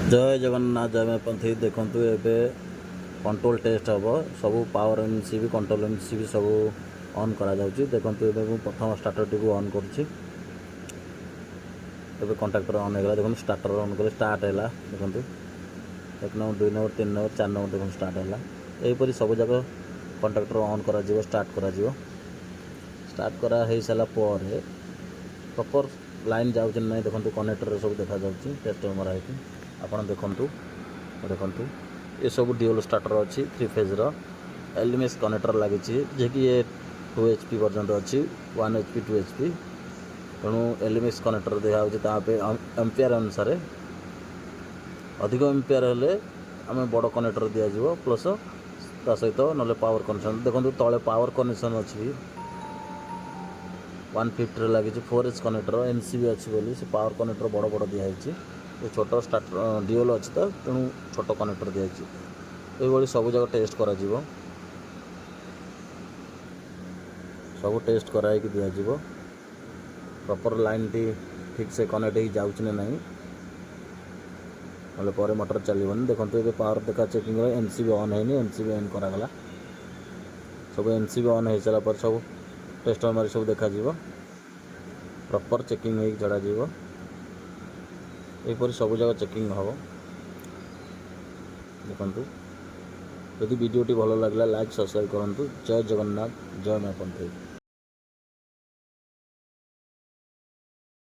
जय जगन्नाथ जय पंथी देखु एबे कंट्रोल टेस्ट हम सब पावर एमसी भी कंट्रोल एमसी भी सब ऑन करा जाउची। देखंतु एबे मु प्रथम स्टार्टर टी को ऑन करूची। एबे कॉन्टैक्टर ऑन हेगला देखंतु स्टार्टर ऑन करे स्टार्ट हैला। देखंतु 1 नंबर 2 नंबर 3 नंबर 4 नंबर देखंतु स्टार्ट हैला। एहीपरि सब जगह कॉन्टैक्टर ऑन करा जीवो स्टार्ट करा हे साला पर प्रॉपर लाइन जाउची नै देखंतु कनेक्टर सब देखा जाउची। टेस्ट मरा है आपण देखंतु ये सब ड्यूल स्टार्टर अच्छी 3 फेज रो एलएमएस कनेक्टर लगी जे कि ये 2 HP पर्यंत अच्छी 1 HP 2 HP तेणु एलएमएस कनेक्टर दिया पे एम्पियर अनुसार अधिक एम्पियर हेले आम बड़ कनेक्टर दिज्व प्लस ता सहित ना पावर कनेक्शन देखो तले पावर कनेक्शन अच्छी 150 लगी 4H कनेक्टर एनसीबी अच्छी बोली से पावर कनेक्टर बड़ बड़ दिखाई ये छोट स्टार्टर ड्यूल अच्छी तो तेणु छोट कनेक्टर दिखाई ये सब जगह टेस्ट करा सब टेस्ट कराई दिज्व प्रॉपर लाइन टी ठीक से कनेक्ट हो जाऊँ ना नहीं ना मोटर चलनी देखो ये पावर देखा चेकिंग एनसीबी ऑन है एनसीबी ऑन करागला सब एनसीबी ऑन हो सारा पर सब टेस्ट मारी सब देखा प्रॉपर चेकिंग हो चढ़ा यहपर सब जगह चेकिंग हम देखु यदि वीडियोटी भल लगे लाइक सब्सक्राइब करूँ। जय जगन्नाथ जय मां पंथी।